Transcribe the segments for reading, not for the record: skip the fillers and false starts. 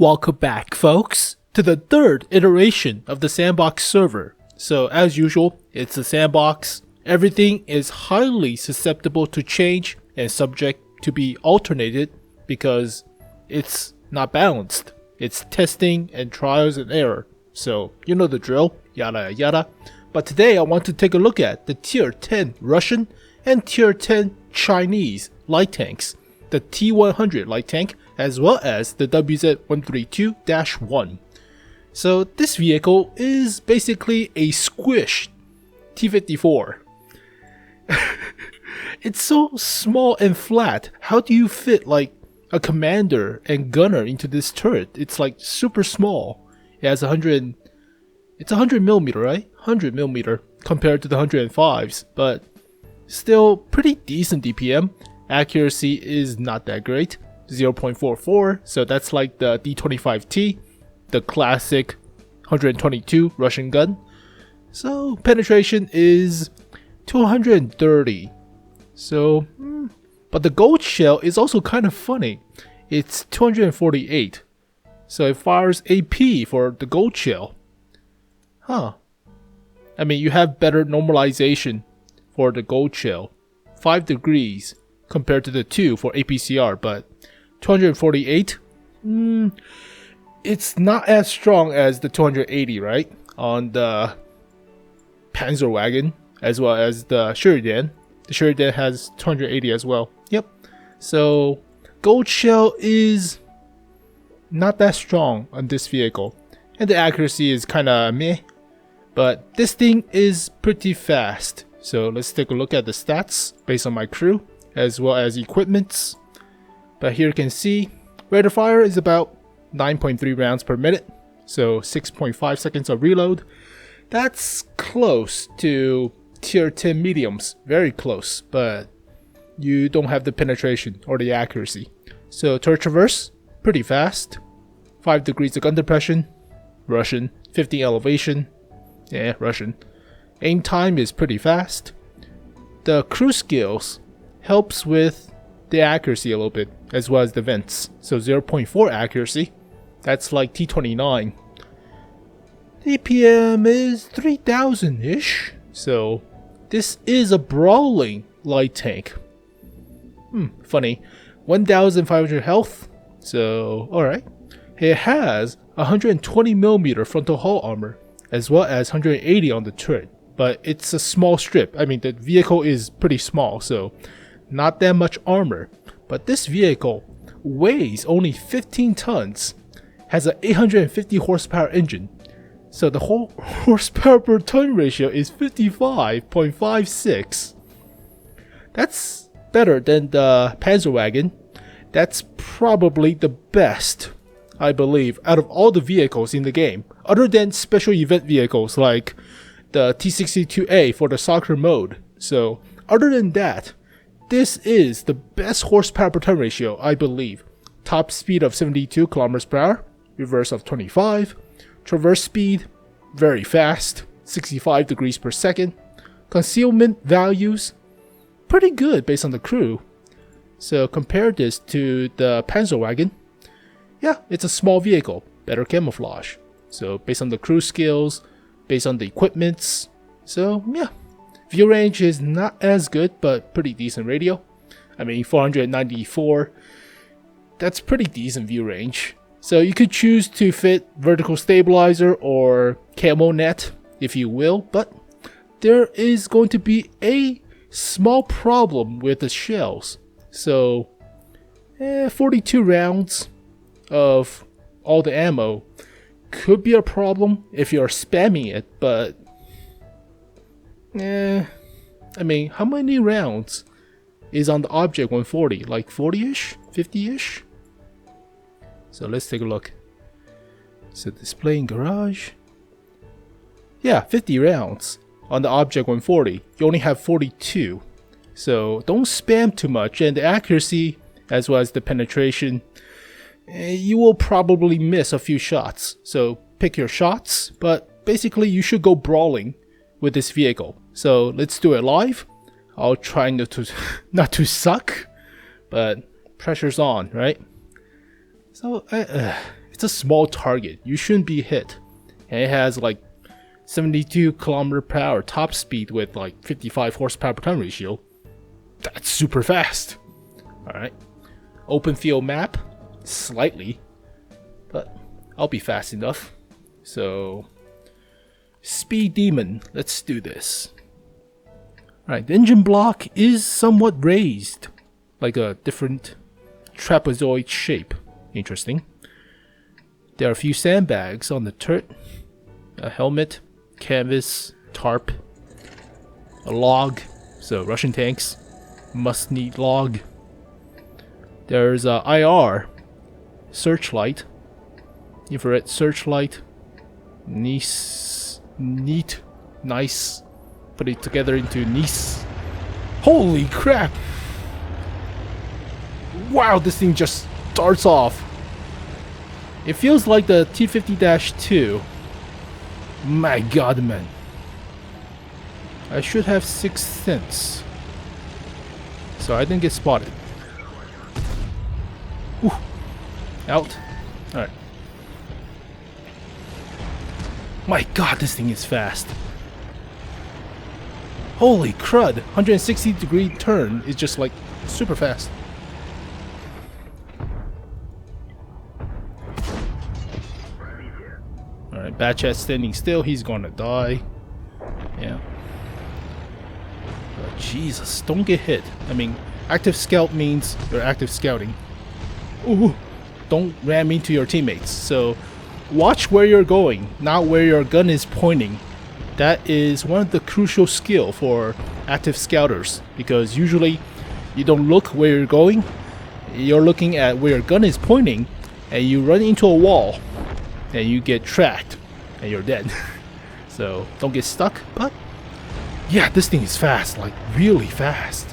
Welcome back, folks, to the third iteration of the SandBox server. So, as usual, it's a sandbox. Everything is highly susceptible to change and subject to be alternated because it's not balanced. It's testing and trials and error. So, you know the drill, yada yada. But today I want to take a look at the tier 10 Russian and tier 10 Chinese light tanks. The T-100 light tank, as well as the WZ-132-1. So this vehicle is basically a squished T-54. It's so small and flat. How do you fit like a commander and gunner into this turret? It's like super small. It has 100. It's 100 millimeter, right? 100 millimeter compared to the 105s, but still pretty decent DPM. Accuracy is not that great, 0.44, so that's like the D25T, the classic 122 Russian gun. So penetration is 230. So, but the gold shell is also kind of funny. It's 248. So it fires AP for the gold shell. Huh. I mean, you have better normalization for the gold shell. 5 degrees compared to the 2 for APCR, but 248, it's not as strong as the 280, right? On the Panzerwagen, as well as the Shuridan. The Shuridan has 280 as well. Yep. So, gold shell is not that strong on this vehicle. And the accuracy is kinda meh. But this thing is pretty fast. So, let's take a look at the stats based on my crew, as well as equipments. But here you can see rate of fire is about 9.3 rounds per minute, so 6.5 seconds of reload. That's close to tier 10 mediums, very close, but you don't have the penetration or the accuracy. So turret traverse, pretty fast, 5 degrees of gun depression, Russian, 15 elevation, yeah, Russian. Aim time is pretty fast. The crew skills helps with the accuracy a little bit, as well as the vents. So 0.4 accuracy, that's like T29. APM is 3000-ish, so this is a brawling light tank. Funny, 1500 health, so alright. It has 120mm frontal hull armor, as well as 180 on the turret, but it's a small strip. I mean, the vehicle is pretty small, so not that much armor. But this vehicle weighs only 15 tons, has an 850 horsepower engine, so the whole horsepower per ton ratio is 55.56. That's better than the Panzerwagen. That's probably the best, I believe, out of all the vehicles in the game, other than special event vehicles like the T-62A for the soccer mode. So other than that, this is the best horsepower per ton ratio, I believe. Top speed of 72 km per hour, reverse of 25, traverse speed, very fast, 65 degrees per second. Concealment values, pretty good based on the crew. So compare this to the Panzerwagen. Yeah, it's a small vehicle, better camouflage. So based on the crew skills, based on the equipments, so yeah. View range is not as good, but pretty decent radio. I mean, 494, that's pretty decent view range. So you could choose to fit vertical stabilizer or camo net, if you will, but there is going to be a small problem with the shells. So, 42 rounds of all the ammo could be a problem if you're spamming it, but I mean, how many rounds is on the object 140? Like 40-ish? 50-ish? So let's take a look. So display in garage. Yeah, 50 rounds on the object 140. You only have 42. So don't spam too much, and the accuracy as well as the penetration, you will probably miss a few shots. So pick your shots, but basically you should go brawling with this vehicle. So let's do it live. I'll try not to suck, but pressure's on, right? So It's a small target. You shouldn't be hit. And it has like 72 km/h top speed with like 55 horsepower per ton ratio. That's super fast. Alright. Open field map. Slightly. But I'll be fast enough. So, Speed Demon. Let's do this. Alright, the engine block is somewhat raised. Like a different trapezoid shape. Interesting. There are a few sandbags on the turret. A helmet, canvas, tarp, a log. So Russian tanks must need log. There's a IR searchlight, infrared searchlight. Nice, neat, nice. Put it together into nice. Holy crap! Wow, this thing just starts off. It feels like the T-50-2. My god, man. I should have sixth sense. So I didn't get spotted. Ooh. Out. Alright. My god, this thing is fast. Holy crud. 160-degree turn is just like super fast. Alright, Batchat standing still, he's gonna die. Yeah. But Jesus, don't get hit. I mean, active scout means you're active scouting. Ooh, don't ram into your teammates. So, watch where you're going, not where your gun is pointing. That is one of the crucial skill for active scouters. Because usually, you don't look where you're going. You're looking at where your gun is pointing, and you run into a wall. And you get tracked and you're dead. So don't get stuck. But yeah, this thing is fast, like really fast.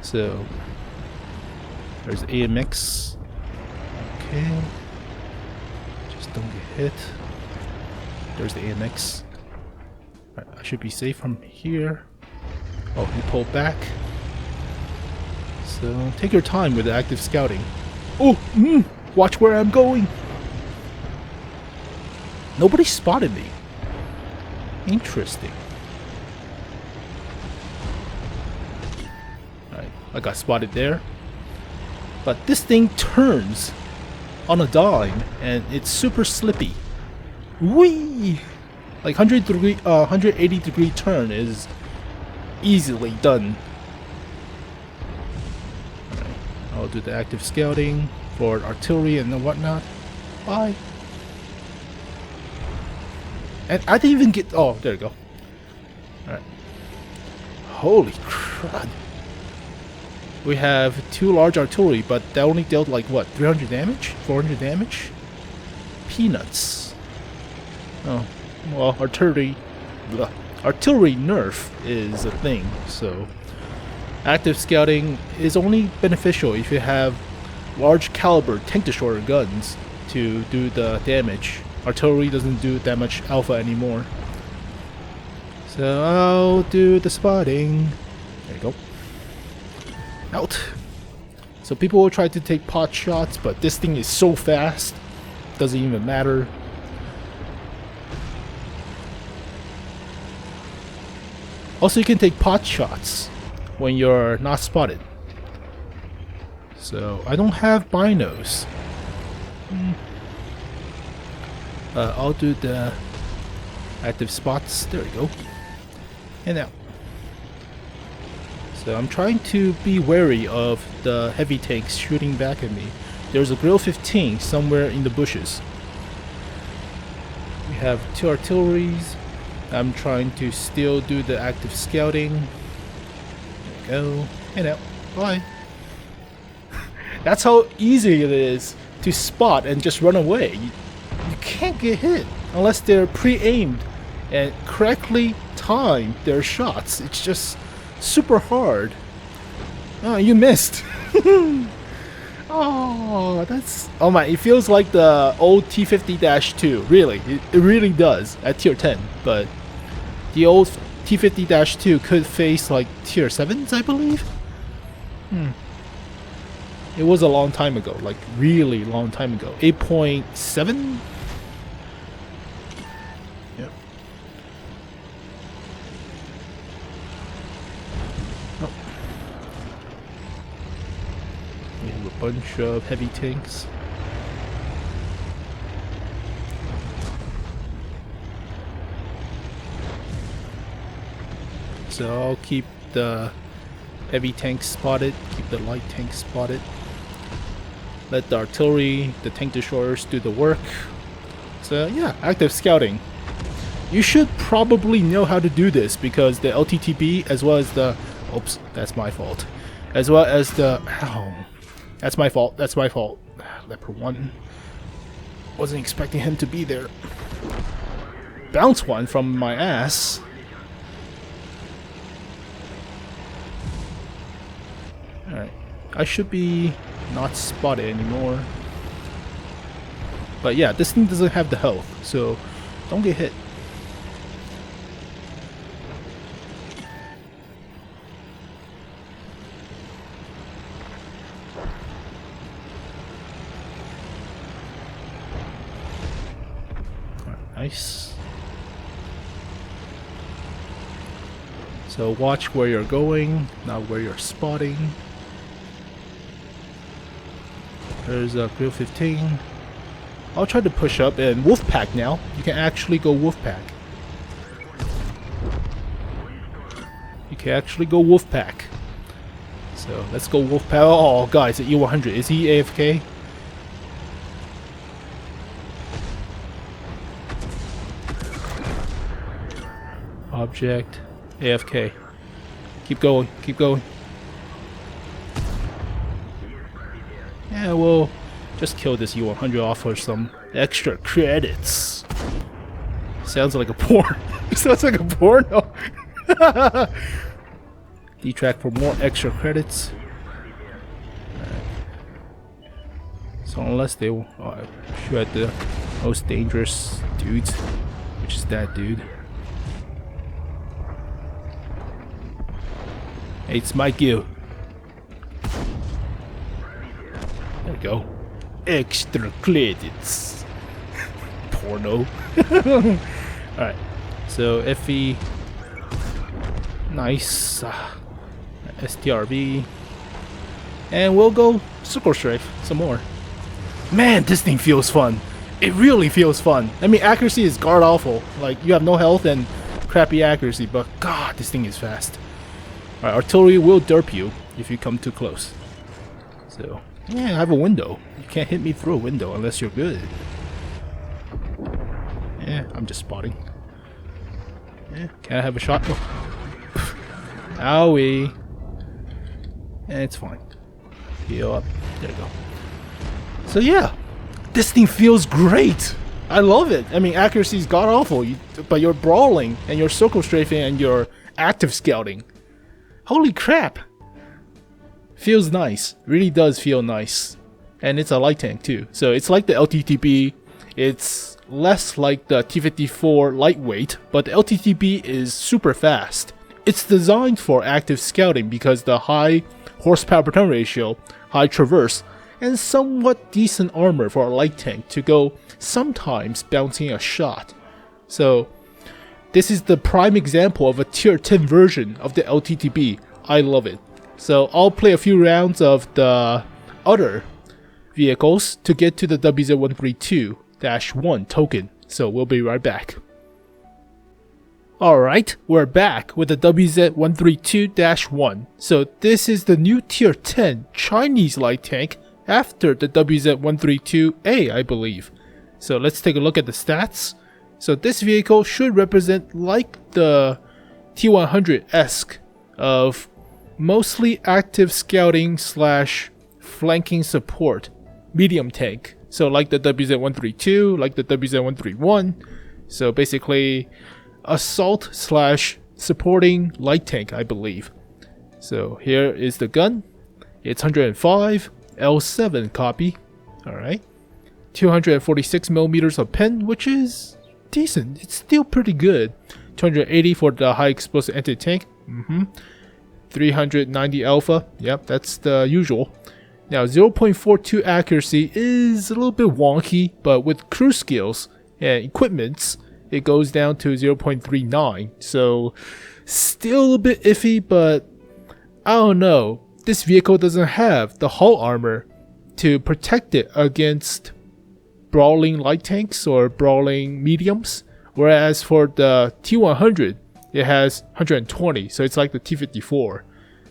So there's AMX. Okay, just don't get hit. There's the AMX. Right, I should be safe from here. Oh, you pull back. So take your time with the active scouting. Oh, watch where I'm going. Nobody spotted me. Interesting. Alright, I got spotted there. But this thing turns on a dime and it's super slippy. Whee! Like 180 degree turn is easily done. Alright, I'll do the active scouting for artillery and whatnot. Bye. And I didn't even get... Oh, there you go. Alright. Holy crud. We have 2 large artillery, but that only dealt like, what, 300 damage? 400 damage? Peanuts. Oh, well, artillery nerf is a thing, so... Active scouting is only beneficial if you have large caliber tank-destroyer guns to do the damage. Artillery doesn't do that much alpha anymore. So I'll do the spotting. There you go. Out. So people will try to take pot shots, but this thing is so fast. Doesn't even matter. Also, you can take pot shots when you're not spotted. So I don't have binos. I'll do the active spots. There we go. And out. So I'm trying to be wary of the heavy tanks shooting back at me. There's a Grill 15 somewhere in the bushes. We have 2 artilleries. I'm trying to still do the active scouting. There we go. And out. Bye. That's how easy it is to spot and just run away. You can't get hit unless they're pre-aimed and correctly time their shots. It's just super hard. Oh, you missed. Oh, that's... Oh my, it feels like the old T-50-2. Really, it really does at tier 10. But the old T-50-2 could face like tier 7s, I believe. It was a long time ago, like really long time ago. 8.7? Yep. Oh. We have a bunch of heavy tanks. So I'll keep the heavy tanks spotted, keep the light tanks spotted. Let the artillery, the tank destroyers do the work. So yeah, active scouting. You should probably know how to do this because the LTTB as well as the... Oops, that's my fault. As well as the... Ow. That's my fault, that's my fault. Leopard 1. Wasn't expecting him to be there. Bounce one from my ass. Alright, I should be not spotted anymore. But yeah, this thing doesn't have the health, so don't get hit. Alright, nice. So watch where you're going, not where you're spotting. There's a Grill 15. I'll try to push up and Wolfpack now. You can actually go Wolfpack. You can actually go Wolfpack. So let's go Wolfpack. Oh, guys, at E-100. Is he AFK? Object. AFK. Keep going. Keep going. Yeah, we'll just kill this U-100 off for some extra credits. Sounds like a porn. Sounds like a porno. Detract for more extra credits. Right. So unless they shoot at the most dangerous dudes, which is that dude. Hey, it's my kill. There we go. Extra credits. Porno. Alright. So FE. Nice. STRB. And we'll go Circle Strafe some more. Man, this thing feels fun. It really feels fun. I mean, accuracy is god awful. Like, you have no health and crappy accuracy, but god, this thing is fast. Alright, artillery will derp you if you come too close. So, yeah, I have a window. You can't hit me through a window unless you're good. Yeah, I'm just spotting. Yeah, can I have a shot? Oh. Owie. Yeah, it's fine. Heal up. There we go. So yeah, this thing feels great. I love it. I mean, accuracy is god awful, but you're brawling and you're circle strafing and you're active scouting. Holy crap! Feels nice. Really does feel nice. And it's a light tank too. So it's like the LTTB. It's less like the T-54 lightweight, but the LTTB is super fast. It's designed for active scouting because the high horsepower per ton ratio, high traverse, and somewhat decent armor for a light tank to go sometimes bouncing a shot. So this is the prime example of a tier 10 version of the LTTB. I love it. So I'll play a few rounds of the other vehicles to get to the WZ-132-1 token. So we'll be right back. Alright, we're back with the WZ-132-1. So this is the new tier 10 Chinese light tank after the WZ-132A, I believe. So let's take a look at the stats. So this vehicle should represent like the T-100-esque of mostly active scouting slash flanking support medium tank. So like the WZ-132, like the WZ-131. So basically assault slash supporting light tank, I believe. So here is the gun. It's 105 L7 copy. Alright. 246 millimeters of pen, which is decent. It's still pretty good. 280 for the high explosive anti-tank. 390 alpha. Yep, that's the usual. Now 0.42 accuracy is a little bit wonky, but with crew skills and equipments, it goes down to 0.39. So still a bit iffy, but I don't know. This vehicle doesn't have the hull armor to protect it against brawling light tanks or brawling mediums. Whereas for the T-100, it has 120, so it's like the T-54.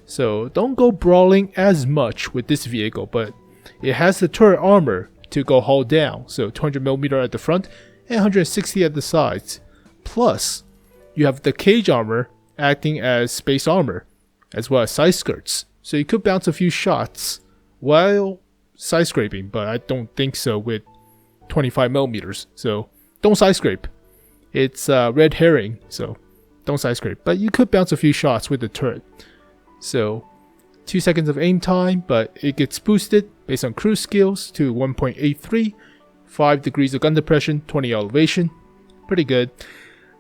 So don't go brawling as much with this vehicle, but it has the turret armor to go hull down. So 200mm at the front and 160 at the sides. Plus, you have the cage armor acting as space armor, as well as side skirts. So you could bounce a few shots while side scraping, but I don't think so with 25mm. So don't side scrape. It's red herring, so don't side scrape. But you could bounce a few shots with the turret. So 2 seconds of aim time, but it gets boosted based on cruise skills to 1.83, 5 degrees of gun depression, 20 elevation. Pretty good.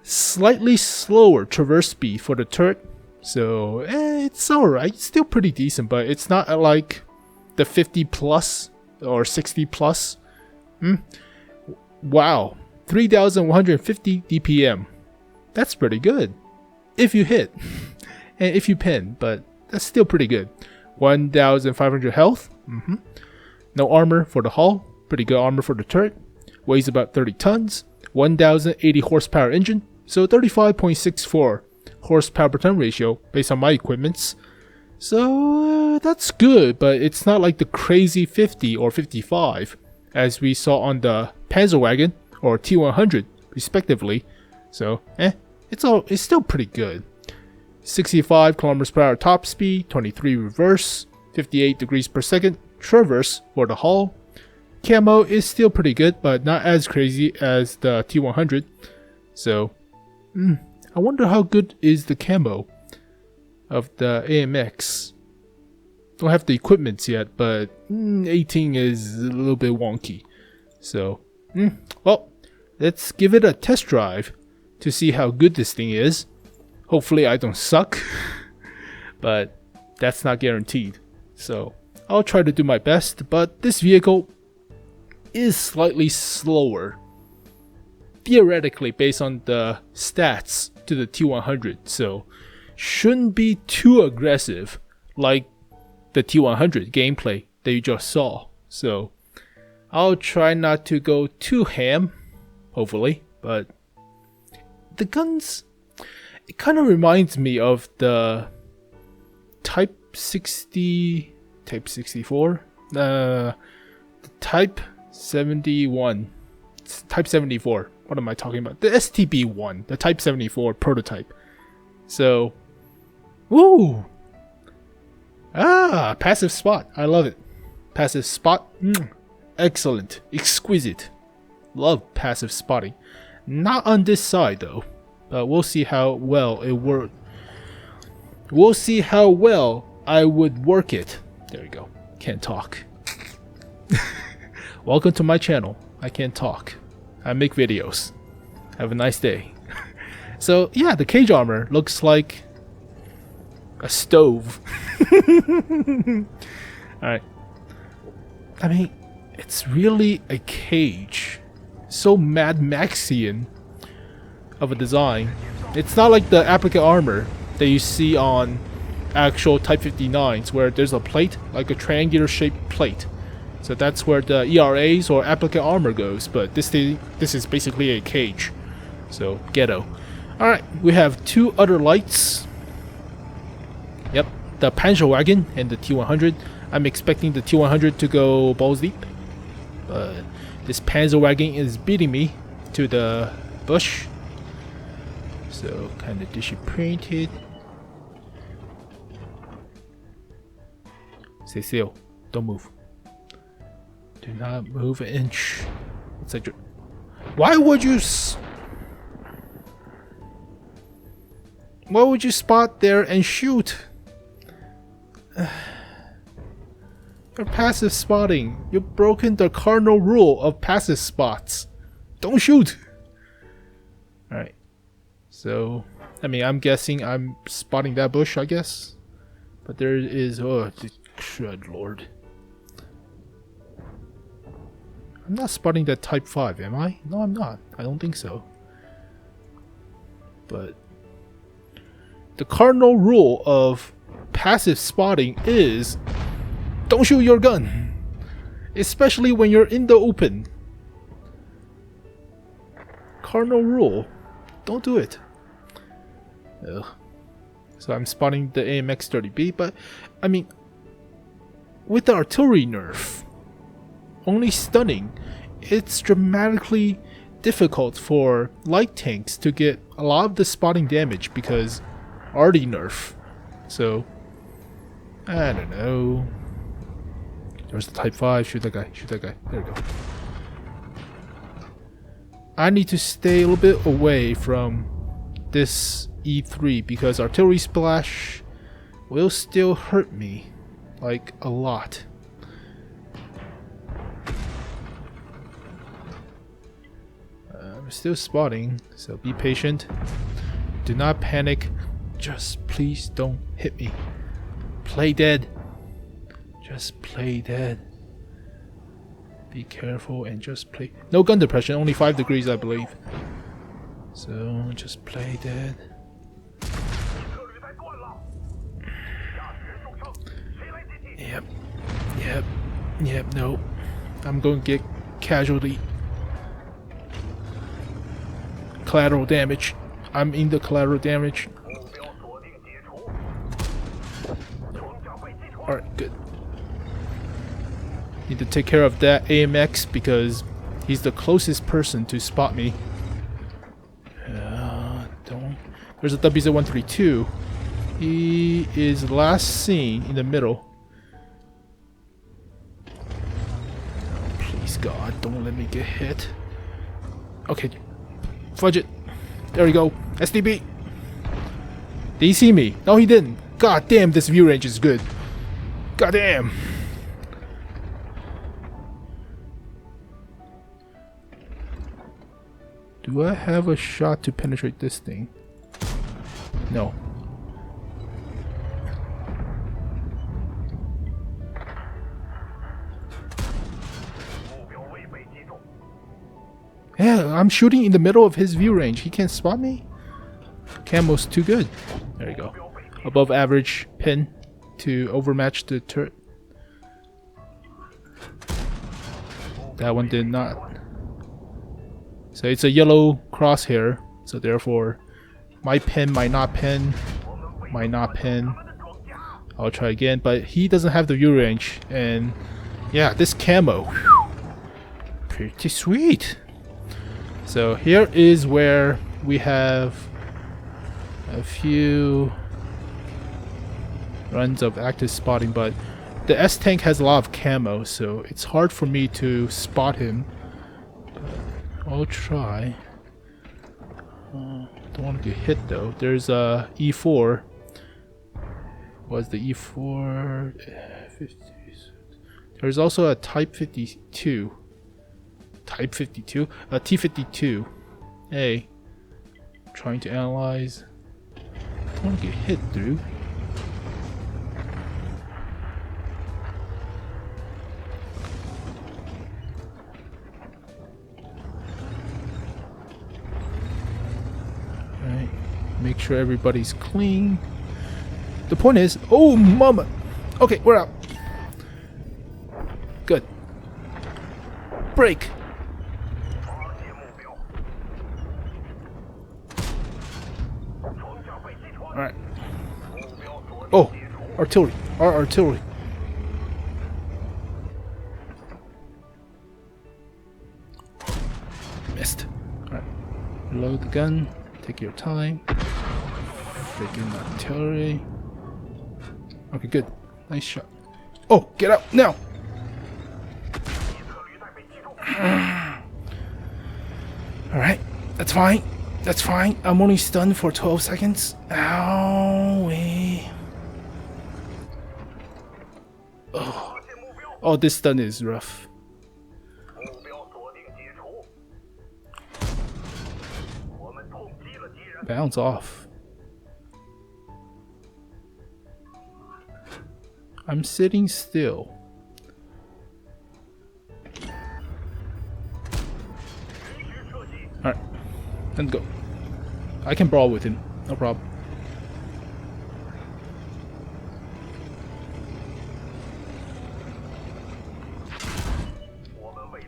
Slightly slower traverse speed for the turret. So it's alright. It's still pretty decent, but it's not like the 50 plus or 60 plus. Wow. 3,150 DPM. That's pretty good. If you hit. And if you pin, but that's still pretty good. 1,500 health. No armor for the hull. Pretty good armor for the turret. Weighs about 30 tons. 1,080 horsepower engine. So 35.64 horsepower per ton ratio based on my equipments. So that's good, but it's not like the crazy 50 or 55 as we saw on the Panzerwagen or T-100 respectively. So it's still pretty good. 65 kilometers per hour top speed, 23 reverse, 58 degrees per second traverse for the hull. Camo is still pretty good, but not as crazy as the T-100. So I wonder how good is the camo of the AMX. Don't have the equipments yet, but 18 is a little bit wonky. So well, let's give it a test drive to see how good this thing is. Hopefully I don't suck, but that's not guaranteed. So I'll try to do my best, but this vehicle is slightly slower, theoretically based on the stats to the T-100. So shouldn't be too aggressive like the T-100 gameplay that you just saw. So I'll try not to go too ham, hopefully, but the guns, it kind of reminds me of the Type 60, Type 64, the Type 71, Type 74. What am I talking about? The STB-1, the Type 74 prototype. So, woo! Passive spot. I love it. Passive spot. Excellent. Exquisite. Love passive spotting. Not on this side though. But we'll see how well it works. We'll see how well I would work it. There we go. Can't talk. Welcome to my channel. I can't talk. I make videos. Have a nice day. So yeah, the cage armor looks like a stove. Alright. I mean, it's really a cage. So Mad Maxian of a design. It's not like the applicant armor that you see on actual Type 59s where there's a plate, like a triangular shaped plate. So that's where the ERAs or applicant armor goes, but this is basically a cage. So ghetto. Alright, we have two other lights. Yep, the Panzerwagen and the T-100. I'm expecting the T-100 to go balls deep, but this Panzerwagen is beating me to the bush. So kind of disappointed. Stay still. Don't move. Do not move an inch. It's like, why would you spot there and shoot? You're passive spotting. You've broken the cardinal rule of passive spots. Don't shoot. Alright. So, I mean, I'm guessing I'm spotting that bush, I guess. But there is, oh, good lord. I'm not spotting that Type 5, am I? No, I'm not. I don't think so. But the cardinal rule of passive spotting is don't shoot your gun, especially when you're in the open. Cardinal rule, don't do it. Ugh. So I'm spotting the AMX-30B, but I mean, with the artillery nerf only stunning, it's dramatically difficult for light tanks to get a lot of the spotting damage because already nerf. So I don't know. There's the Type 5. Shoot that guy. Shoot that guy. There we go. I need to stay a little bit away from this E3 because artillery splash will still hurt me, like a lot. I'm still spotting, so be patient. Do not panic. Just please don't hit me. Play dead. Just play dead. Be careful and just play. No gun depression, only 5 degrees, I believe. So just play dead. Yep, no. I'm going to get casualty. Collateral damage. I'm in the collateral damage. Alright, good. Need to take care of that AMX because he's the closest person to spot me. Don't. There's a WZ-132. He is last seen in the middle. Oh, please God, don't let me get hit. Okay, fudge it. There we go. SDB. Did he see me? No, he didn't. God damn, this view range is good. God damn. Do I have a shot to penetrate this thing? No. Yeah, I'm shooting in the middle of his view range. He can't spot me? Camo's too good. There you go. Above average pin to overmatch the turret. That one did not. So it's a yellow crosshair, so therefore my pin might not pin, might not pin. I'll try again, but he doesn't have the view range, and yeah, this camo, whew, pretty sweet. So here is where we have a few runs of active spotting, but the S tank has a lot of camo, so it's hard for me to spot him. I'll try. Don't want to get hit though. There's a E4. Was the E4? 50. There's also a Type 52. Type 52? A T-52. Hey. Trying to analyze. Don't want to get hit through. Make sure everybody's clean. The point is, oh mama. Okay, we're out. Good. Break. Alright. Oh, artillery. Our artillery. Missed. Alright. Reload the gun. Take your time. Freaking artillery. Okay, good. Nice shot. Oh, get out now! Alright, that's fine. That's fine. I'm only stunned for 12 seconds. Owie. Oh. Oh, this stun is rough. Bounce off. I'm sitting still. and go. I can brawl with him, no problem.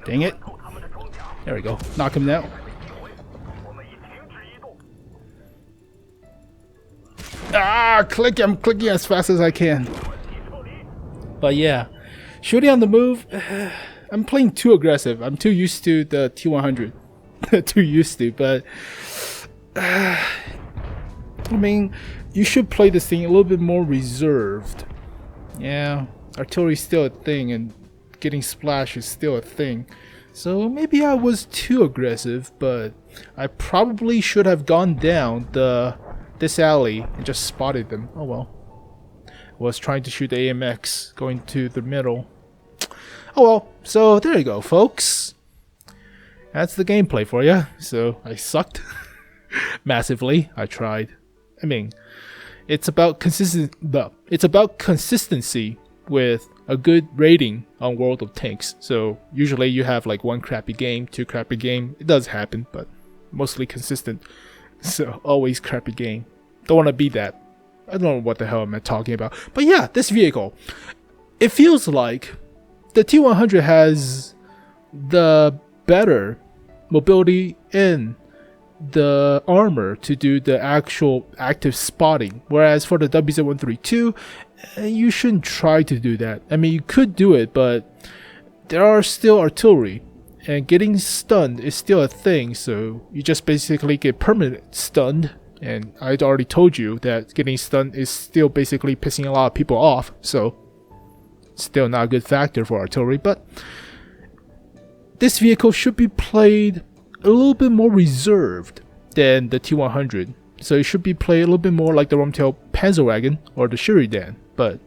Dang it. There we go. Knock him down. Ah, click! I'm clicking as fast as I can. But yeah, shooting on the move, I'm playing too aggressive. I'm too used to the T-100. Too used to, but I mean, you should play this thing a little bit more reserved. Yeah, artillery is still a thing, and getting splash is still a thing. So maybe I was too aggressive, but I probably should have gone down this alley and just spotted them. Oh well. Was trying to shoot the AMX going to the middle. Oh well, so there you go, folks. That's the gameplay for you. So I sucked massively. I tried. I mean, it's about consistency with a good rating on World of Tanks. So usually you have like one crappy game, two crappy game. It does happen, but mostly consistent. So always crappy game. Don't want to be that. I don't know what the hell I'm talking about. But yeah, this vehicle, it feels like the T-100 has the better mobility in the armor to do the actual active spotting. Whereas for the WZ-132, you shouldn't try to do that. I mean, you could do it, but there are still artillery. And getting stunned is still a thing. So you just basically get permanent stunned. And I'd already told you that getting stunned is still basically pissing a lot of people off, so still not a good factor for artillery. But this vehicle should be played a little bit more reserved than the T-100. So it should be played a little bit more like the Rumtail Panzerwagen or the Shuridan. But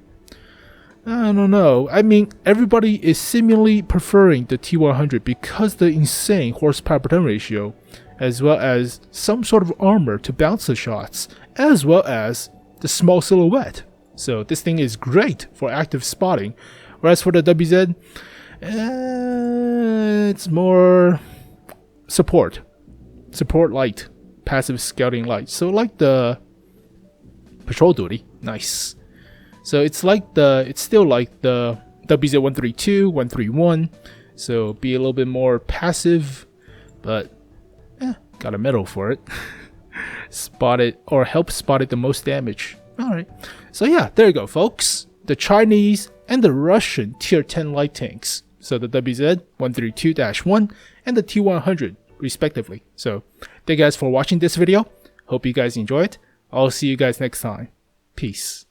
I don't know. I mean, everybody is seemingly preferring the T-100 because the insane horsepower per ton ratio, as well as some sort of armor to bounce the shots, as well as the small silhouette. So this thing is great for active spotting. Whereas for the WZ, it's more support light, passive scouting light. So like the patrol duty, nice. So it's still like the WZ-132, 131. So be a little bit more passive, but got a medal for it. Spot it, or help spot it the most damage. Alright, so yeah, there you go, folks. The Chinese and the Russian tier 10 light tanks. So the WZ-132-1 and the T-100 respectively. So thank you guys for watching this video. Hope you guys enjoyed. I'll see you guys next time. Peace.